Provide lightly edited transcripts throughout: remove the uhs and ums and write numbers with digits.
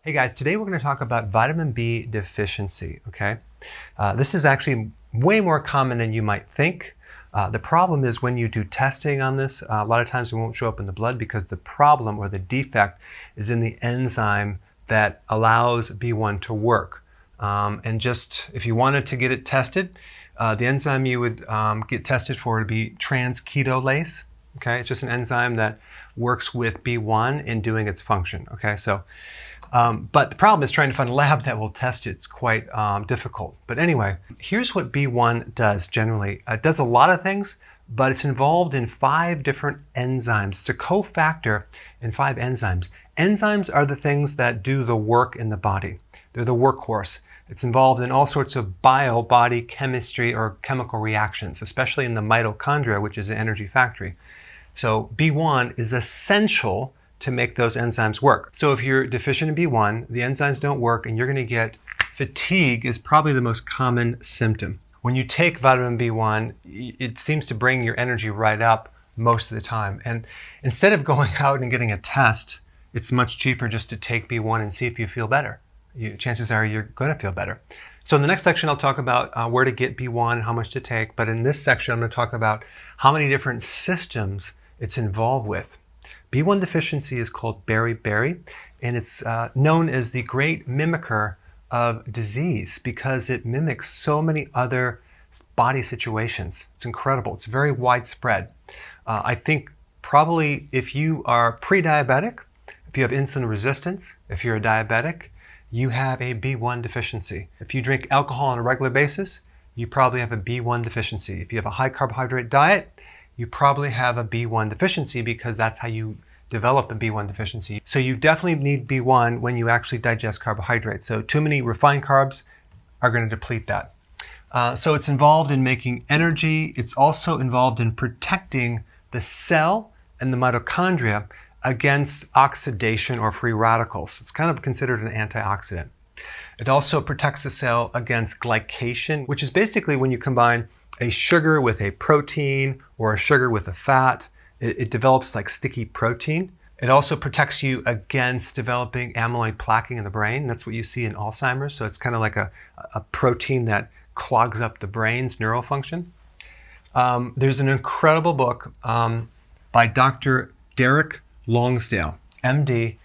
Hey guys, today we're going to talk about vitamin B deficiency, okay? This is actually way more common than you might think. The problem is when you do testing on this, a lot of times it won't show up in the blood because the problem or the defect is in the enzyme that allows B1 to work. And just if you wanted to get it tested, the enzyme you would get tested for would be trans-ketolase. Okay, it's just an enzyme that works with B1 in doing its function. Okay, so but the problem is trying to find a lab that will test it. It's quite difficult. But anyway, here's what B1 does generally. It does a lot of things, but it's involved in 5 different enzymes. It's a cofactor in 5 enzymes. Enzymes are the things that do the work in the body. They're the workhorse. It's involved in all sorts of body chemistry or chemical reactions, especially in the mitochondria, which is an energy factory. So B1 is essential to make those enzymes work. So if you're deficient in B1, the enzymes don't work and you're going to get fatigue is probably the most common symptom. When you take vitamin B1, it seems to bring your energy right up most of the time. And instead of going out and getting a test, it's much cheaper just to take B1 and see if you feel better. Chances are you're going to feel better. So in the next section, I'll talk about where to get B1, how much to take. But in this section, I'm going to talk about how many different systems it's involved with. B1 deficiency is called beriberi, and it's known as the great mimicker of disease because it mimics so many other body situations. It's incredible. It's very widespread. I think probably if you are pre-diabetic, if you have insulin resistance, if you're a diabetic, you have a B1 deficiency. If you drink alcohol on a regular basis, you probably have a B1 deficiency. If you have a high carbohydrate diet, you probably have a B1 deficiency because that's how you develop a B1 deficiency. So you definitely need B1 when you actually digest carbohydrates. So too many refined carbs are going to deplete that. So it's involved in making energy. It's also involved in protecting the cell and the mitochondria against oxidation or free radicals. It's kind of considered an antioxidant. It also protects the cell against glycation, which is basically when you combine a sugar with a protein or a sugar with a fat, it develops like sticky protein. It also protects you against developing amyloid plaquing in the brain. That's what you see in Alzheimer's. So it's kind of like a protein that clogs up the brain's neural function. There's an incredible book by Dr. Derek Longsdale, MD.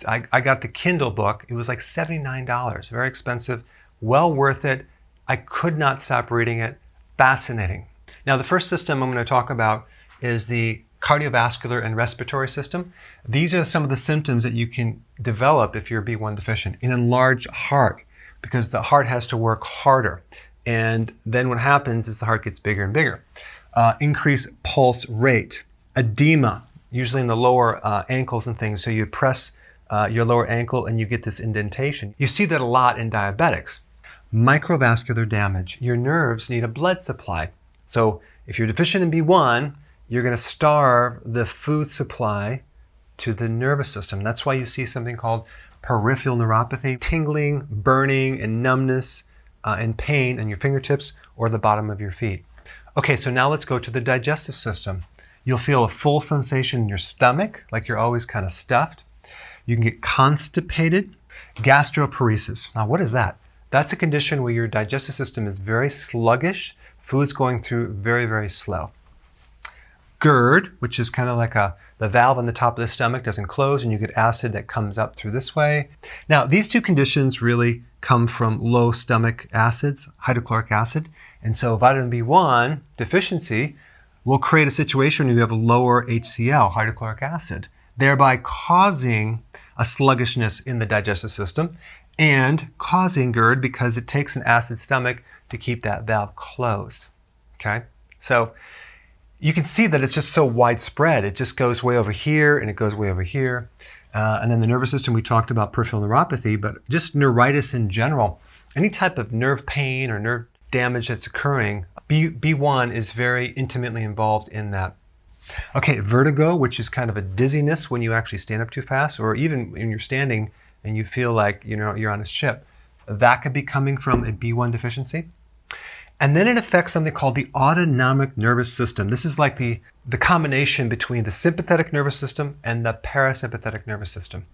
I got the Kindle book. It was like $79, very expensive, well worth it. I could not stop reading it. Fascinating. Now, the first system I'm going to talk about is the cardiovascular and respiratory system. These are some of the symptoms that you can develop if you're B1 deficient. An enlarged heart, because the heart has to work harder. And then what happens is the heart gets bigger and bigger. Increased pulse rate. Edema, usually in the lower ankles and things. So you press your lower ankle and you get this indentation. You see that a lot in diabetics. Microvascular damage. Your nerves need a blood supply. So if you're deficient in B1, you're going to starve the food supply to the nervous system. That's why you see something called peripheral neuropathy, tingling, burning, and numbness and pain in your fingertips or the bottom of your feet. Okay, so now let's go to the digestive system. You'll feel a full sensation in your stomach, like you're always kind of stuffed. You can get constipated. Gastroparesis. Now, what is that? That's a condition where your digestive system is very sluggish. Food's going through very, very slow. GERD, which is kind of like the valve on the top of the stomach doesn't close and you get acid that comes up through this way. Now, these two conditions really come from low stomach acids, hydrochloric acid. And so vitamin B1 deficiency will create a situation where you have a lower HCl, hydrochloric acid, thereby causing a sluggishness in the digestive system and causing GERD because it takes an acid stomach to keep that valve closed. Okay, so you can see that it's just so widespread. It just goes way over here and it goes way over here. And then the nervous system, we talked about peripheral neuropathy, but just neuritis in general. Any type of nerve pain or nerve damage that's occurring, B1 is very intimately involved in that. Okay, vertigo, which is kind of a dizziness when you actually stand up too fast, or even when you're standing and you feel like you're on a ship. That could be coming from a B1 deficiency. And then it affects something called the autonomic nervous system. This is like the combination between the sympathetic nervous system and the parasympathetic nervous system.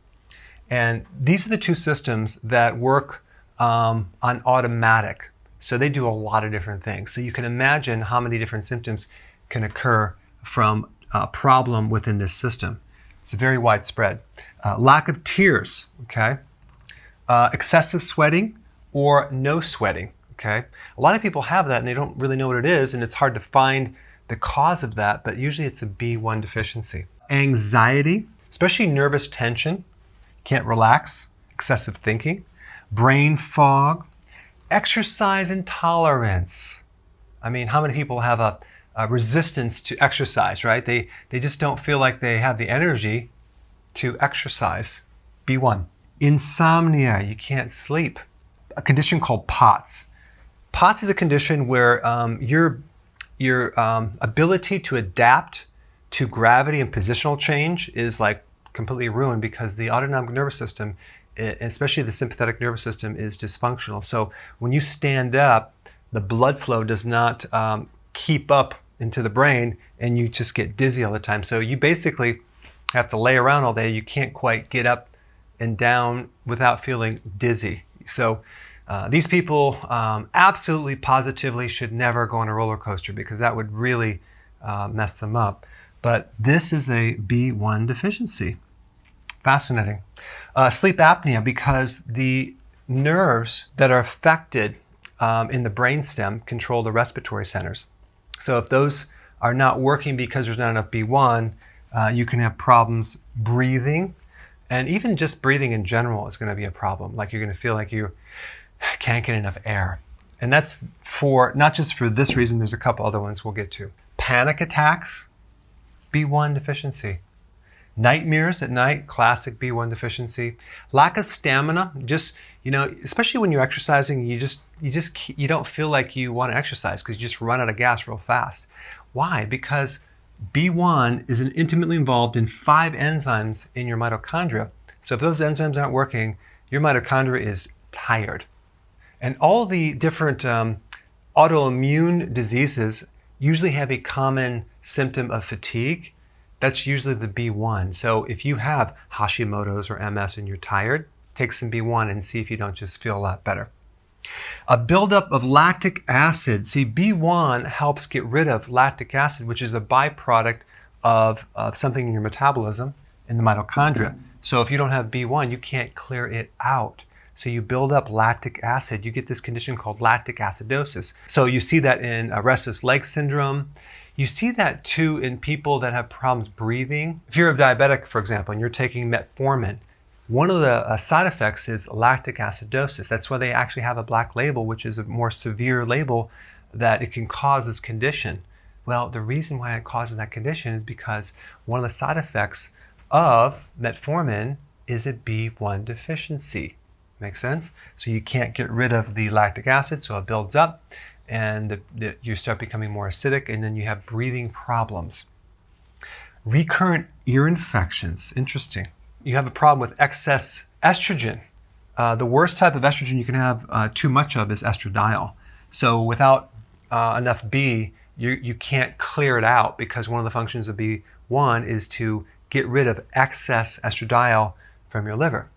And these are the two systems that work on automatic. So they do a lot of different things. So you can imagine how many different symptoms can occur from a problem within this system. It's very widespread. Lack of tears, okay? Excessive sweating or no sweating, okay? A lot of people have that and they don't really know what it is, and it's hard to find the cause of that, but usually it's a B1 deficiency. Anxiety, especially nervous tension, can't relax, excessive thinking, brain fog, exercise intolerance. I mean, how many people have a resistance to exercise, right? They just don't feel like they have the energy to exercise. B1. Insomnia, you can't sleep. A condition called POTS. POTS is a condition where your ability to adapt to gravity and positional change is like completely ruined because the autonomic nervous system, especially the sympathetic nervous system, is dysfunctional. So when you stand up, the blood flow does not keep up into the brain and you just get dizzy all the time. So you basically have to lay around all day. You can't quite get up and down without feeling dizzy. So these people absolutely positively should never go on a roller coaster because that would really mess them up. But this is a B1 deficiency. Fascinating. Sleep apnea, because the nerves that are affected in the brainstem control the respiratory centers. So if those are not working because there's not enough B1, you can have problems breathing, and even just breathing in general is going to be a problem. Like you're going to feel like you can't get enough air. And that's for not just for this reason, there's a couple other ones we'll get to. Panic attacks, B1 deficiency. Nightmares at night, classic B1 deficiency. Lack of stamina, just, especially when you're exercising, you don't feel like you want to exercise because you just run out of gas real fast. Why? Because B1 is intimately involved in 5 enzymes in your mitochondria. So if those enzymes aren't working, your mitochondria is tired. And all the different autoimmune diseases usually have a common symptom of fatigue. That's usually the B1. So if you have Hashimoto's or MS and you're tired, take some B1 and see if you don't just feel a lot better. A buildup of lactic acid. See, B1 helps get rid of lactic acid, which is a byproduct of something in your metabolism in the mitochondria. So if you don't have B1, you can't clear it out. So you build up lactic acid. You get this condition called lactic acidosis. So you see that in restless leg syndrome. You see that too in people that have problems breathing. If you're a diabetic, for example, and you're taking metformin, one of the side effects is lactic acidosis. That's why they actually have a black label, which is a more severe label that it can cause this condition. Well, the reason why it causes that condition is because one of the side effects of metformin is a B1 deficiency. Make sense? So you can't get rid of the lactic acid, so it builds up and you start becoming more acidic, and then you have breathing problems. Recurrent ear infections. Interesting. You have a problem with excess estrogen. The worst type of estrogen you can have too much of is estradiol. So without enough B, you can't clear it out because one of the functions of B1 is to get rid of excess estradiol from your liver.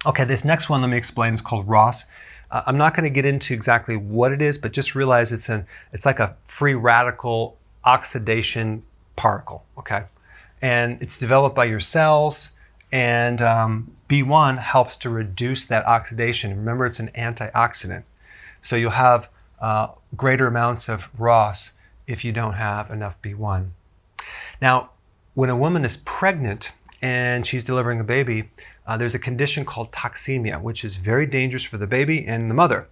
Okay, this next one, let me explain, is called ROS. I'm not going to get into exactly what it is, but just realize it's like a free radical oxidation particle, okay? And it's developed by your cells, and B1 helps to reduce that oxidation. Remember, it's an antioxidant. So you'll have greater amounts of ROS if you don't have enough B1. Now, when a woman is pregnant and she's delivering a baby, there's a condition called toxemia, which is very dangerous for the baby and the mother.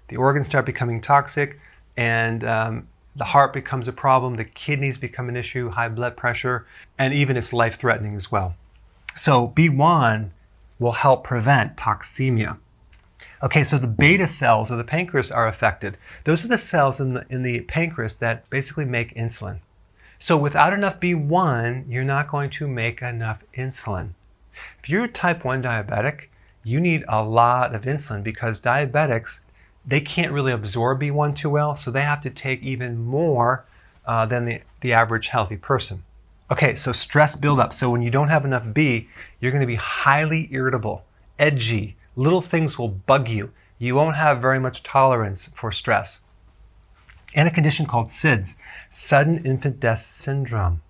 The organs start becoming toxic, and the heart becomes a problem, the kidneys become an issue, high blood pressure, and even it's life-threatening as well. So B1 will help prevent toxemia. Okay, so the beta cells of the pancreas are affected. Those are the cells in the pancreas that basically make insulin. So without enough B1, you're not going to make enough insulin. If you're a type 1 diabetic, you need a lot of insulin because diabetics, they can't really absorb B1 too well, so they have to take even more than the average healthy person. Okay, so stress buildup. So when you don't have enough B, you're going to be highly irritable, edgy. Little things will bug you. You won't have very much tolerance for stress. And a condition called SIDS, sudden infant death syndrome.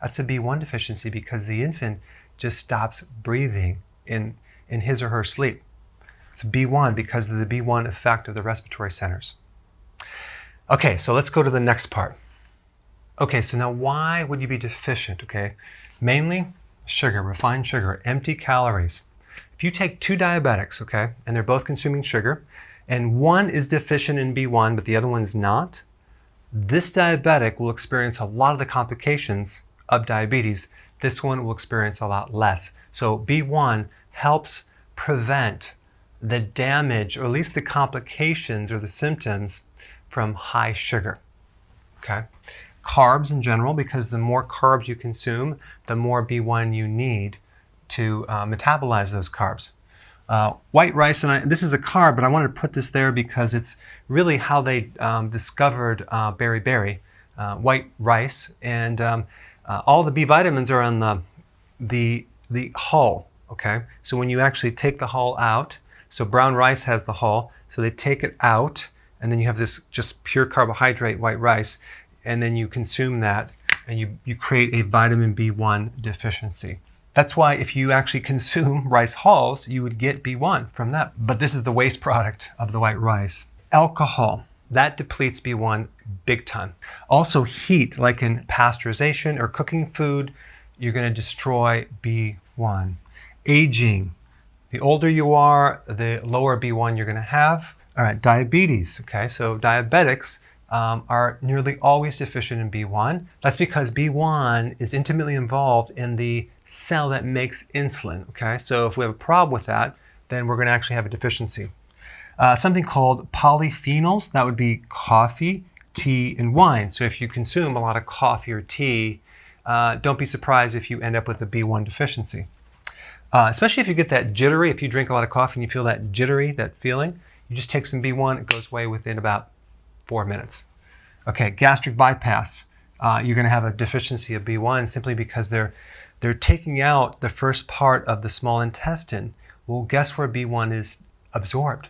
That's a B1 deficiency because the infant just stops breathing in his or her sleep. It's B1 because of the B1 effect of the respiratory centers. Okay, so let's go to the next part. Okay, so now why would you be deficient? Okay, mainly sugar, refined sugar, empty calories. If you take two diabetics, okay, and they're both consuming sugar, and one is deficient in B1 but the other one's not, this diabetic will experience a lot of the complications of diabetes. This one will experience a lot less. So B1 helps prevent the damage, or at least the complications or the symptoms from high sugar. Okay? Carbs in general, because the more carbs you consume, the more B1 you need to metabolize those carbs. White rice, and this is a carb, but I wanted to put this there because it's really how they discovered beriberi, white rice, and all the B vitamins are on the hull. Okay, so when you actually take the hull out, so brown rice has the hull, so they take it out, and then you have this just pure carbohydrate white rice, and then you consume that, and you create a vitamin B1 deficiency. That's why if you actually consume rice hulls, you would get B1 from that. But this is the waste product of the white rice. Alcohol, that depletes B1 big time. Also heat, like in pasteurization or cooking food, you're going to destroy B1. Aging, the older you are, the lower B1 you're going to have. All right, diabetes, okay, so diabetics are nearly always deficient in B1. That's because B1 is intimately involved in the cell that makes insulin, okay? So if we have a problem with that, then we're going to actually have a deficiency. Something called polyphenols, that would be coffee, tea, and wine. So if you consume a lot of coffee or tea, don't be surprised if you end up with a B1 deficiency. Especially if you get that jittery, if you drink a lot of coffee and you feel that jittery, that feeling, you just take some B1, it goes away within about 4 minutes. Okay, gastric bypass. You're going to have a deficiency of B1 simply because they're taking out the first part of the small intestine. Well, guess where B1 is absorbed?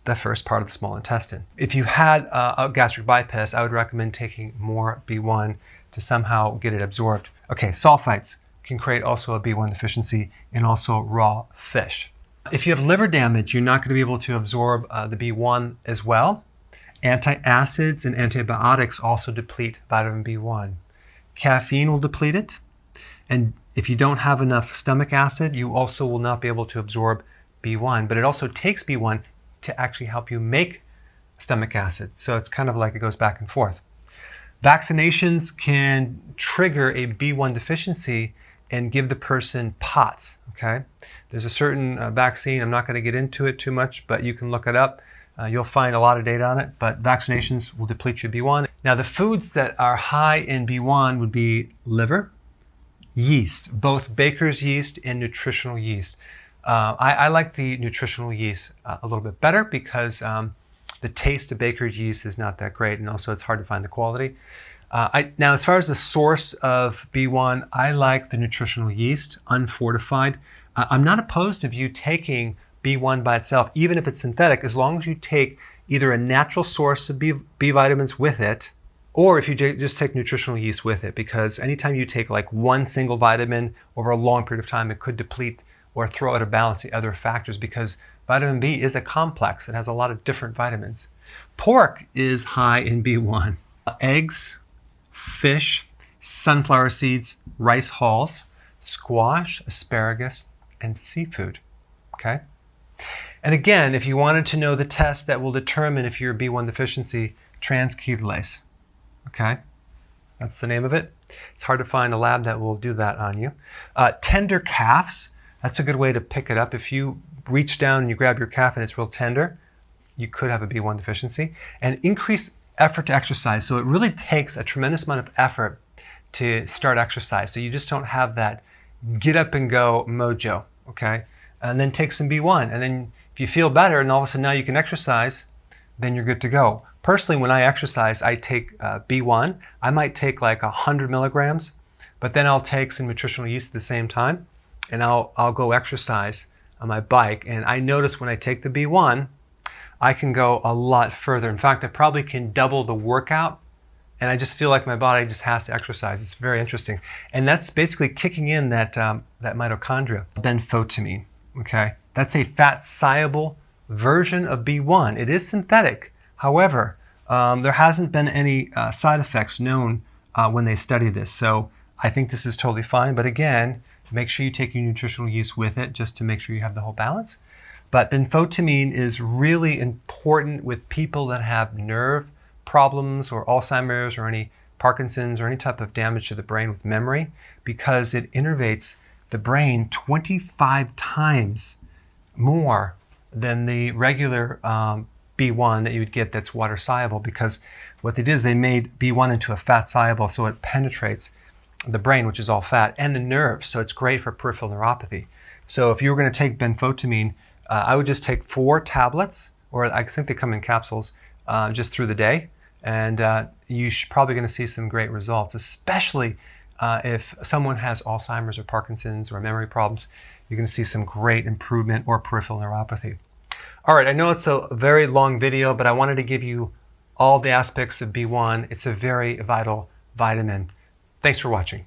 The first part of the small intestine. If you had a gastric bypass, I would recommend taking more B1 to somehow get it absorbed. Okay, sulfites can create also a B1 deficiency, and also raw fish. If you have liver damage, you're not going to be able to absorb the B1 as well. Antacids and antibiotics also deplete vitamin B1. Caffeine will deplete it. And if you don't have enough stomach acid, you also will not be able to absorb B1. But it also takes B1 to actually help you make stomach acid. So it's kind of like it goes back and forth. Vaccinations can trigger a B1 deficiency and give the person POTS. Okay? There's a certain vaccine, I'm not going to get into it too much, but you can look it up. You'll find a lot of data on it, but vaccinations will deplete your B1. Now, the foods that are high in B1 would be liver, yeast, both baker's yeast and nutritional yeast. I like the nutritional yeast a little bit better because the taste of baker's yeast is not that great, and also it's hard to find the quality. Now, as far as the source of B1, I like the nutritional yeast, unfortified. I'm not opposed to you taking B1 by itself, even if it's synthetic, as long as you take either a natural source of B vitamins with it, or if you just take nutritional yeast with it, because anytime you take like one single vitamin over a long period of time, it could deplete or throw out of balance the other factors, because vitamin B is a complex. It has a lot of different vitamins. Pork is high in B1. Eggs, fish, sunflower seeds, rice hulls, squash, asparagus, and seafood. Okay? And again, if you wanted to know the test that will determine if you're B1 deficiency, transketolase. Okay? That's the name of it. It's hard to find a lab that will do that on you. Tender calves, that's a good way to pick it up. If you reach down and you grab your calf and it's real tender, you could have a B1 deficiency. And increased effort to exercise. So it really takes a tremendous amount of effort to start exercise. So you just don't have that get up and go mojo, okay? And then take some B1. And then if you feel better and all of a sudden now you can exercise, then you're good to go. Personally, when I exercise, I take B1. I might take like 100 milligrams but then I'll take some nutritional yeast at the same time, and I'll go exercise on my bike. And I notice when I take the B1, I can go a lot further. In fact, I probably can double the workout, and I just feel like my body just has to exercise. It's very interesting. And that's basically kicking in that mitochondria. Benfotiamine, okay? That's a fat-soluble version of B1. It is synthetic. However, there hasn't been any side effects known when they study this. So I think this is totally fine. But again, make sure you take your nutritional yeast with it just to make sure you have the whole balance. But benfotiamine is really important with people that have nerve problems or Alzheimer's or any Parkinson's or any type of damage to the brain with memory, because it innervates the brain 25 times more than the regular B1 that you would get that's water soluble, because what they did is they made B1 into a fat soluble, so it penetrates the brain, which is all fat, and the nerves, so it's great for peripheral neuropathy. So if you were going to take benfotiamine, I would just take 4 tablets, or I think they come in capsules, just through the day, and you're probably going to see some great results, especially if someone has Alzheimer's or Parkinson's or memory problems. You're going to see some great improvement, or peripheral neuropathy. All right, I know it's a very long video, but I wanted to give you all the aspects of B1. It's a very vital vitamin. Thanks for watching.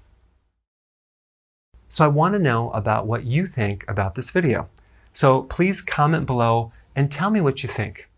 So I want to know about what you think about this video. So please comment below and tell me what you think.